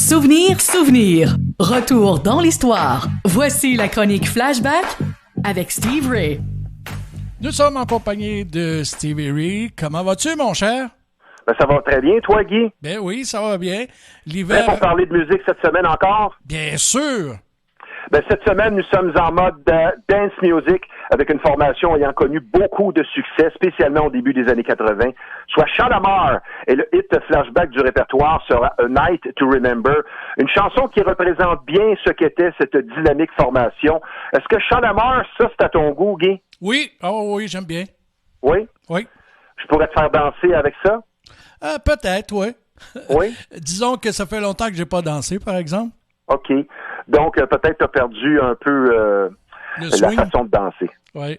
Souvenir. Retour dans l'histoire. Voici la chronique Flashback avec Steve Ray. Nous sommes en compagnie de Stevie Ray. Comment vas-tu, mon cher? Ben, ça va très bien, toi, Guy? Ben oui, ça va bien. Prêt pour parler de musique cette semaine encore? Bien sûr! Ben, cette semaine, nous sommes en mode dance music avec une formation ayant connu beaucoup de succès, spécialement au début des années 80, soit Shalamar. Et le hit flashback du répertoire sera A Night to Remember, une chanson qui représente bien ce qu'était cette dynamique formation. Est-ce que Shalamar, ça, c'est à ton goût, Guy? Oui, oh oui, j'aime bien. Oui? Oui. Je pourrais te faire danser avec ça? Peut-être, oui. Oui? Disons que ça fait longtemps que j'ai pas dansé, par exemple. OK. Donc, peut-être tu as perdu un peu la façon de danser. Oui.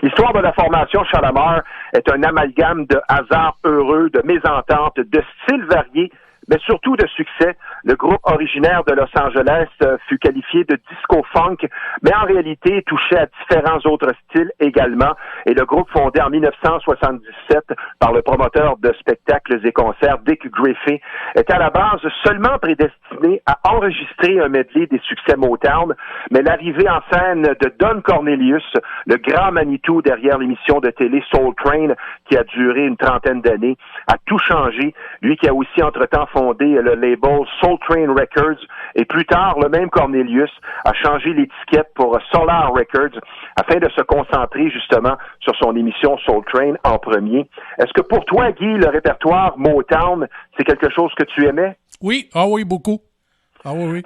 L'histoire de la formation Shalamar est un amalgame de hasards heureux, de mésententes, de styles variés, mais surtout de succès. Le groupe originaire de Los Angeles fut qualifié de disco-funk, mais en réalité touchait à différents autres styles également. Et le groupe fondé en 1977 par le promoteur de spectacles et concerts Dick Griffey était à la base seulement prédestiné à enregistrer un medley des succès Motown, mais l'arrivée en scène de Don Cornelius, le grand Manitou derrière l'émission de télé Soul Train, qui a duré une trentaine d'années, a tout changé. Lui qui a aussi entre-temps fondé le label Soul Train Records, et plus tard, le même Cornelius a changé l'étiquette pour Solar Records afin de se concentrer justement sur son émission Soul Train en premier. Est-ce que pour toi, Guy, le répertoire Motown, c'est quelque chose que tu aimais? Oui, oui, beaucoup. Ah oui, oui.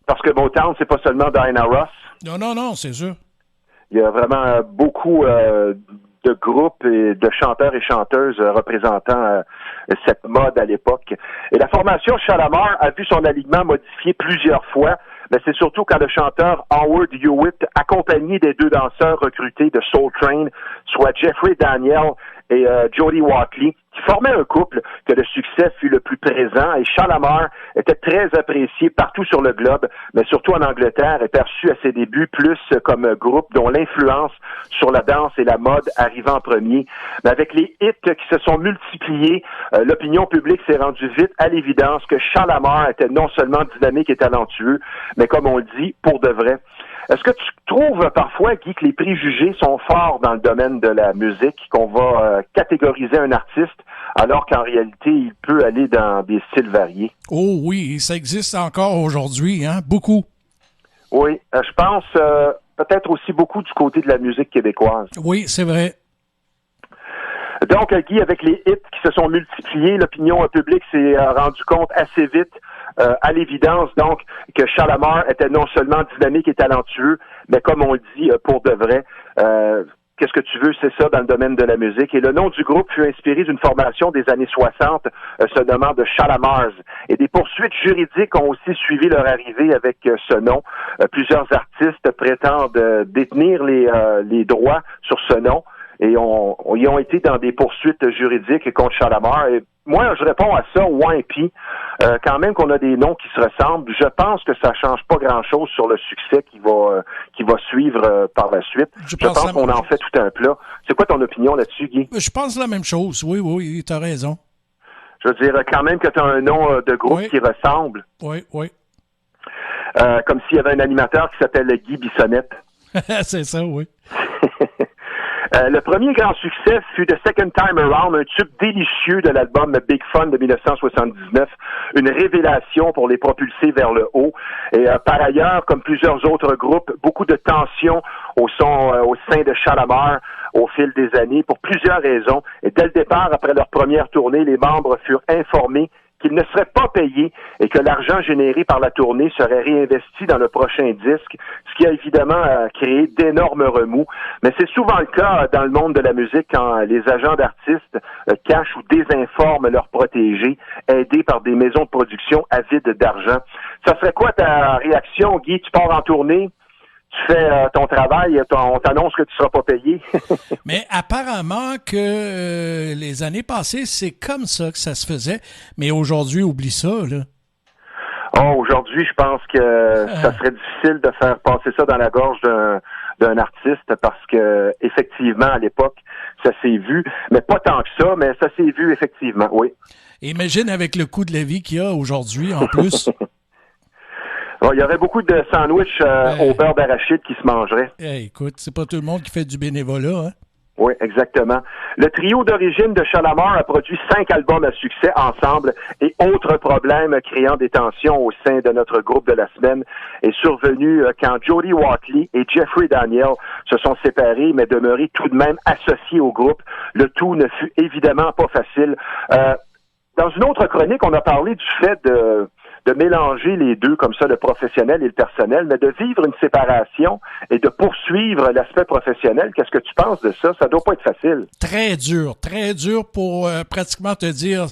Parce que Motown, c'est pas seulement Diana Ross. Non, c'est sûr. Il y a vraiment beaucoup de groupes et de chanteurs et chanteuses représentant cette mode à l'époque. Et la formation Shalamar a vu son alignement modifié plusieurs fois, mais c'est surtout quand le chanteur Howard Hewitt, accompagné des deux danseurs recrutés de Soul Train, soit Jeffrey Daniel et Jody Watley, qui formaient un couple, que le succès fut le plus présent, et Shalamar était très apprécié partout sur le globe, mais surtout en Angleterre, et perçu à ses débuts plus comme groupe dont l'influence sur la danse et la mode arrivait en premier. Mais avec les hits qui se sont multipliés, l'opinion publique s'est rendue vite à l'évidence que Shalamar était non seulement dynamique et talentueux, mais comme on le dit, pour de vrai. Est-ce que tu trouves parfois, Guy, que les préjugés sont forts dans le domaine de la musique, qu'on va catégoriser un artiste, alors qu'en réalité, il peut aller dans des styles variés? Oh oui, ça existe encore aujourd'hui, hein? Beaucoup. Oui, je pense peut-être aussi beaucoup du côté de la musique québécoise. Oui, c'est vrai. Donc, Guy, avec les hits qui se sont multipliés, l'opinion publique s'est rendu compte assez vite, à l'évidence, donc, que Shalamar était non seulement dynamique et talentueux, mais comme on le dit, pour de vrai, qu'est-ce que tu veux, c'est ça dans le domaine de la musique. Et le nom du groupe fut inspiré d'une formation des années 60, se nommant de Shalamars. Et des poursuites juridiques ont aussi suivi leur arrivée avec ce nom. Plusieurs artistes prétendent détenir les droits sur ce nom. Et ils ont été dans des poursuites juridiques contre Shalamar. Et moi, je réponds à ça, ouais, puis quand même qu'on a des noms qui se ressemblent, je pense que ça change pas grand-chose sur le succès qui va suivre par la suite. Je pense qu'on en fait tout un plat. C'est quoi ton opinion là-dessus, Guy? Je pense la même chose. Oui, t'as raison. Je veux dire, quand même que tu as un nom de groupe qui ressemble. Oui. Comme s'il y avait un animateur qui s'appelle Guy Bissonnette. C'est ça, oui. Le premier grand succès fut The Second Time Around, un tube délicieux de l'album Big Fun de 1979, une révélation pour les propulser vers le haut. Et par ailleurs, comme plusieurs autres groupes, beaucoup de tensions au sein de Shalamar au fil des années pour plusieurs raisons. Et dès le départ, après leur première tournée, les membres furent informés qu'ils ne seraient pas payés et que l'argent généré par la tournée serait réinvesti dans le prochain disque, ce qui a évidemment créé d'énormes remous. Mais c'est souvent le cas dans le monde de la musique quand les agents d'artistes cachent ou désinforment leurs protégés, aidés par des maisons de production avides d'argent. Ça serait quoi ta réaction, Guy? Tu pars en tournée? Tu fais ton travail, on t'annonce que tu ne seras pas payé. Mais apparemment que les années passées, c'est comme ça que ça se faisait. Mais aujourd'hui, oublie ça, là. Aujourd'hui, je pense que ça serait difficile de faire passer ça dans la gorge d'un artiste parce que effectivement, à l'époque, ça s'est vu. Mais pas tant que ça, mais ça s'est vu effectivement, oui. Imagine avec le coût de la vie qu'il y a aujourd'hui, en plus. Bon, il y aurait beaucoup de sandwichs au beurre d'arachide qui se mangeraient. Écoute, c'est pas tout le monde qui fait du bénévolat, hein? Oui, exactement. Le trio d'origine de Shalamar a produit 5 albums à succès ensemble et autre problème créant des tensions au sein de notre groupe de la semaine est survenu quand Jody Watley et Jeffrey Daniel se sont séparés mais demeurés tout de même associés au groupe. Le tout ne fut évidemment pas facile. Dans une autre chronique, on a parlé du fait de mélanger les deux comme ça, le professionnel et le personnel, mais de vivre une séparation et de poursuivre l'aspect professionnel. Qu'est-ce que tu penses de ça? Ça doit pas être facile. Très dur pour pratiquement te dire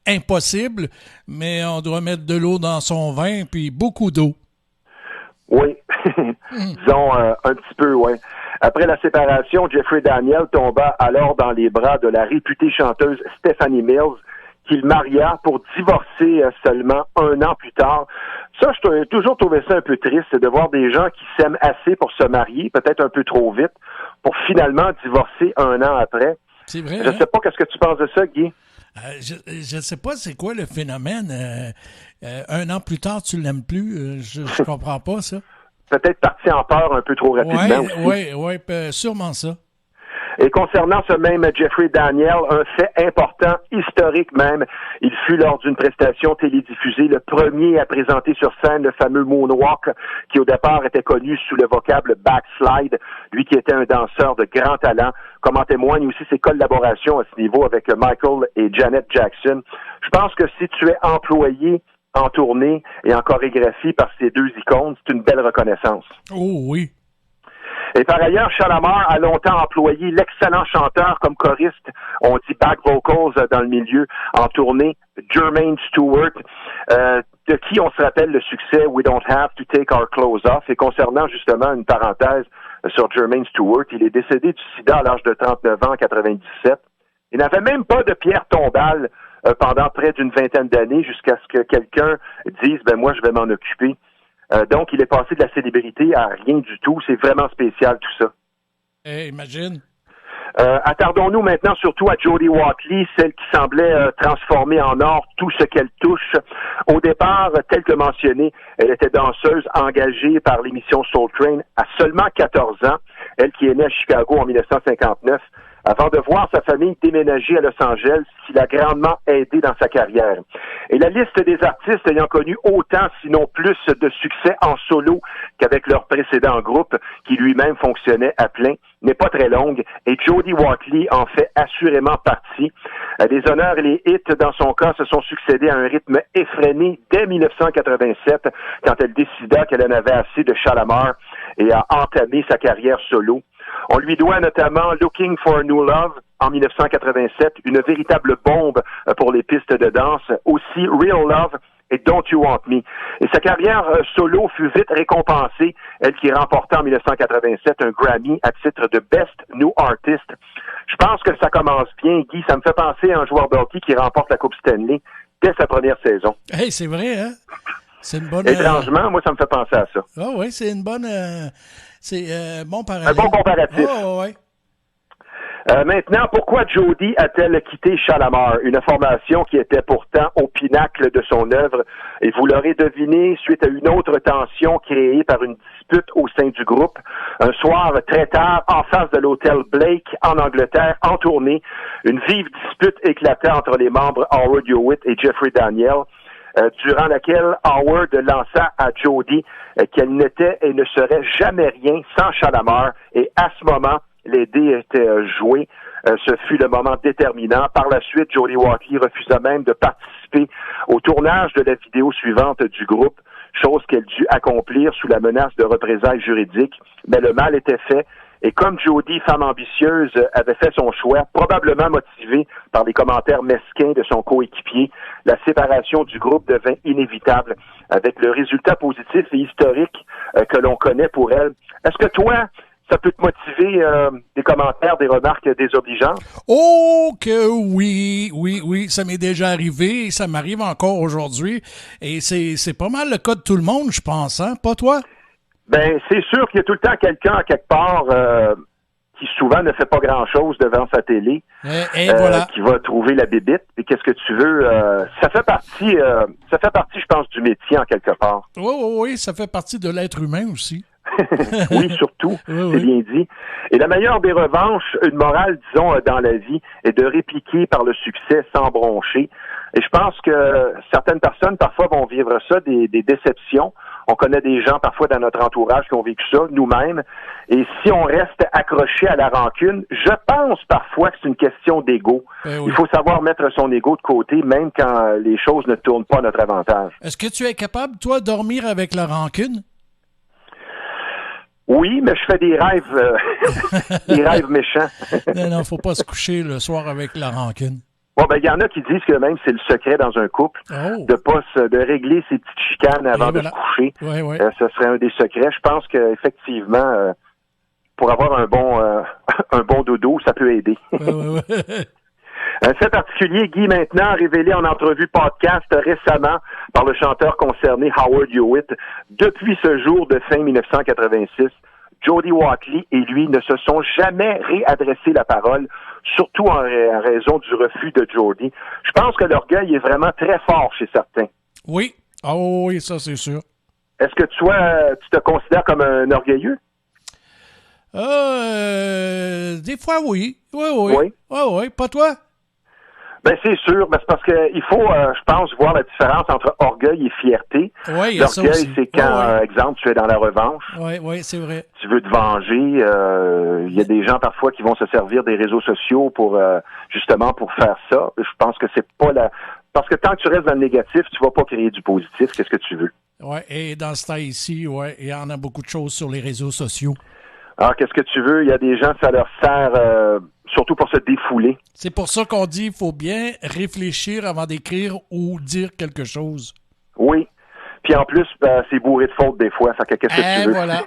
impossible, mais on doit mettre de l'eau dans son vin, puis beaucoup d'eau. Oui, disons un petit peu, oui. Après la séparation, Jeffrey Daniel tomba alors dans les bras de la réputée chanteuse Stephanie Mills, qu'il maria pour divorcer seulement 1 an plus tard. Ça, j'ai toujours trouvé ça un peu triste, de voir des gens qui s'aiment assez pour se marier, peut-être un peu trop vite, pour finalement divorcer 1 an après. C'est vrai. Je sais pas qu'est-ce que tu penses de ça, Guy? Je ne sais pas c'est quoi le phénomène. 1 an plus tard, tu l'aimes plus. Je comprends pas ça. Peut-être parti en peur un peu trop rapidement aussi. Oui, sûrement ça. Et concernant ce même Jeffrey Daniel, un fait important, historique même, il fut lors d'une prestation télédiffusée le premier à présenter sur scène le fameux Moonwalk, qui au départ était connu sous le vocable backslide, lui qui était un danseur de grand talent, comme en témoignent aussi ses collaborations à ce niveau avec Michael et Janet Jackson. Je pense que si tu es employé en tournée et en chorégraphie par ces deux icônes, c'est une belle reconnaissance. Oh oui. Et par ailleurs, Shalamar a longtemps employé l'excellent chanteur comme choriste, on dit back vocals dans le milieu, en tournée, Jermaine Stewart, de qui on se rappelle le succès We Don't Have to Take Our Clothes Off. Et concernant justement une parenthèse sur Jermaine Stewart, il est décédé du sida à l'âge de 39 ans en 97. Il n'avait même pas de pierre tombale pendant près d'une vingtaine d'années jusqu'à ce que quelqu'un dise « moi, je vais m'en occuper ». Donc, il est passé de la célébrité à rien du tout. C'est vraiment spécial, tout ça. Imagine. Attardons-nous maintenant surtout à Jody Watley, celle qui semblait transformer en or tout ce qu'elle touche. Au départ, tel que mentionné, elle était danseuse engagée par l'émission Soul Train à seulement 14 ans. Elle qui est née à Chicago en 1959. Avant de voir sa famille déménager à Los Angeles, ce qui l'a grandement aidé dans sa carrière. Et la liste des artistes ayant connu autant, sinon plus, de succès en solo qu'avec leur précédent groupe, qui lui-même fonctionnait à plein, n'est pas très longue, et Jody Watley en fait assurément partie. Les honneurs et les hits, dans son cas, se sont succédés à un rythme effréné dès 1987, quand elle décida qu'elle en avait assez de Shalamar et a entamé sa carrière solo. On lui doit notamment Looking for a New Love en 1987, une véritable bombe pour les pistes de danse, aussi Real Love et Don't You Want Me. Et sa carrière solo fut vite récompensée, elle qui remporta en 1987 un Grammy à titre de Best New Artist. Je pense que ça commence bien, Guy. Ça me fait penser à un joueur de hockey qui remporte la Coupe Stanley dès sa première saison. Hey, c'est vrai, hein? C'est une bonne... Étrangement, moi, ça me fait penser à ça. Ah oui, c'est une bonne... c'est bon parallèle. Un bon comparatif. Oh, ouais. Maintenant, pourquoi Jody a-t-elle quitté Shalamar, une formation qui était pourtant au pinacle de son œuvre? Et vous l'aurez deviné, suite à une autre tension créée par une dispute au sein du groupe, un soir très tard, en face de l'hôtel Blake, en Angleterre, en tournée, une vive dispute éclata entre les membres Howard Hewitt et Jeffrey Daniel, durant laquelle Howard lança à Jody qu'elle n'était et ne serait jamais rien sans Shalamar, et à ce moment, les dés étaient joués. Ce fut le moment déterminant. Par la suite, Jody Watley refusa même de participer au tournage de la vidéo suivante du groupe, chose qu'elle dut accomplir sous la menace de représailles juridiques. Mais le mal était fait. Et comme Jody, femme ambitieuse, avait fait son choix, probablement motivée par les commentaires mesquins de son coéquipier, la séparation du groupe devint inévitable, avec le résultat positif et historique que l'on connaît pour elle. Est-ce que toi, ça peut te motiver des commentaires, des remarques désobligeantes? Oh que oui, ça m'est déjà arrivé et ça m'arrive encore aujourd'hui. Et c'est pas mal le cas de tout le monde, je pense, hein? Pas toi? Ben, c'est sûr qu'il y a tout le temps quelqu'un à quelque part qui souvent ne fait pas grand-chose devant sa télé, voilà. qui va trouver la bébite. Et qu'est-ce que tu veux? Ça fait partie, je pense, du métier en quelque part. Oui, ça fait partie de l'être humain aussi. Oui, surtout, oui. C'est bien dit. Et la meilleure des revanches, une morale, disons, dans la vie, est de répliquer par le succès sans broncher. Et je pense que certaines personnes, parfois, vont vivre ça, des déceptions. On connaît des gens, parfois, dans notre entourage qui ont vécu ça, nous-mêmes. Et si on reste accroché à la rancune, je pense parfois que c'est une question d'ego. Oui. Il faut savoir mettre son ego de côté, même quand les choses ne tournent pas à notre avantage. Est-ce que tu es capable, toi, de dormir avec la rancune? Oui, mais je fais des rêves, des rêves méchants. Non, faut pas se coucher le soir avec la rancune. Bon, ben, il y en a qui disent que même c'est le secret dans un couple, de régler ses petites chicanes avant de se coucher. Oui. Ce serait un des secrets. Je pense qu'effectivement, pour avoir un bon dodo, ça peut aider. Oui. Un fait particulier, Guy, maintenant, révélé en entrevue podcast récemment par le chanteur concerné Howard Hewitt. Depuis ce jour de fin 1986, Jody Watley et lui ne se sont jamais réadressé la parole, surtout en raison du refus de Jody. Je pense que l'orgueil est vraiment très fort chez certains. Oui. Ah oui, ça c'est sûr. Est-ce que tu te considères comme un orgueilleux? Des fois, oui. Oui. Pas toi? Ben c'est sûr, c'est parce que il faut, je pense, voir la différence entre orgueil et fierté. Oui, l'orgueil, c'est quand, exemple, tu es dans la revanche. Oui, c'est vrai. Tu veux te venger. Il y a des gens parfois qui vont se servir des réseaux sociaux pour justement pour faire ça. Je pense que c'est pas parce que tant que tu restes dans le négatif, tu vas pas créer du positif. Qu'est-ce que tu veux? Oui, et dans ce temps-ci, il y en a beaucoup de choses sur les réseaux sociaux. Alors, qu'est-ce que tu veux? Il y a des gens, ça leur sert surtout pour se défouler. C'est pour ça qu'on dit qu'il faut bien réfléchir avant d'écrire ou dire quelque chose. Oui. Puis en plus, c'est bourré de fautes des fois. Qu'est-ce que tu veux? Voilà.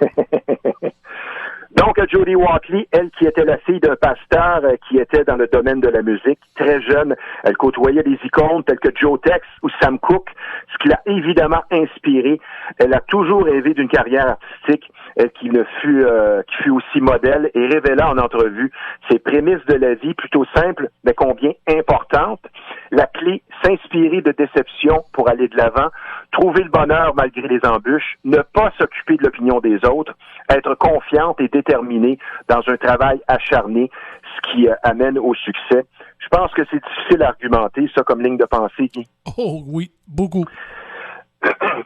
Donc, Jody Watley, elle qui était la fille d'un pasteur qui était dans le domaine de la musique, très jeune, elle côtoyait des icônes telles que Joe Tex ou Sam Cooke, ce qui l'a évidemment inspirée. Elle a toujours rêvé d'une carrière artistique, elle qui fut aussi modèle et révéla en entrevue ses prémices de la vie plutôt simples, mais combien importantes. La clé, s'inspirer de déceptions pour aller de l'avant, trouver le bonheur malgré les embûches, ne pas s'occuper de l'opinion des autres, être confiante et déterminée dans un travail acharné, ce qui amène au succès. Je pense que c'est difficile à argumenter, ça, comme ligne de pensée, Guy. Oh oui, beaucoup.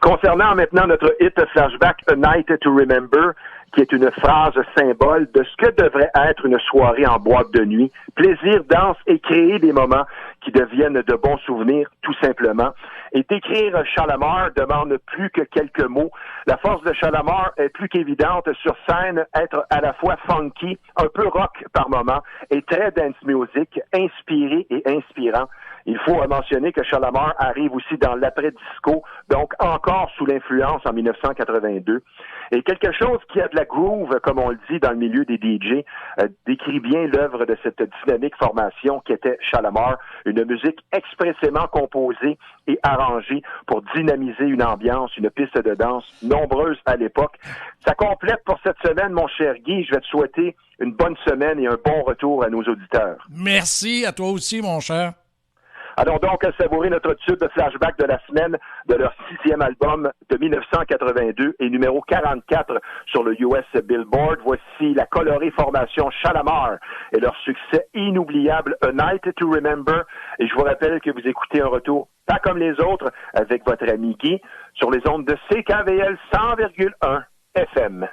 Concernant maintenant notre hit flashback A Night to Remember, qui est une phrase symbole de ce que devrait être une soirée en boîte de nuit. Plaisir, danse et créer des moments qui deviennent de bons souvenirs, tout simplement. Et d'écrire Shalamar demande plus que quelques mots. La force de Shalamar est plus qu'évidente sur scène, être à la fois funky, un peu rock par moment, et très dance music, inspiré et inspirant. Il faut mentionner que Shalamar arrive aussi dans l'après-disco, donc encore sous l'influence en 1982. Et quelque chose qui a de la groove, comme on le dit dans le milieu des DJ, décrit bien l'œuvre de cette dynamique formation qui était Shalamar, une musique expressément composée et arrangée pour dynamiser une ambiance, une piste de danse nombreuse à l'époque. Ça complète pour cette semaine, mon cher Guy. Je vais te souhaiter une bonne semaine et un bon retour à nos auditeurs. Merci à toi aussi, mon cher. Allons donc savourer notre tube de flashback de la semaine de leur 6e album de 1982 et numéro 44 sur le US Billboard. Voici la colorée formation Shalamar et leur succès inoubliable A Night to Remember. Et je vous rappelle que vous écoutez un retour pas comme les autres avec votre ami Guy sur les ondes de CKVL 100,1 FM.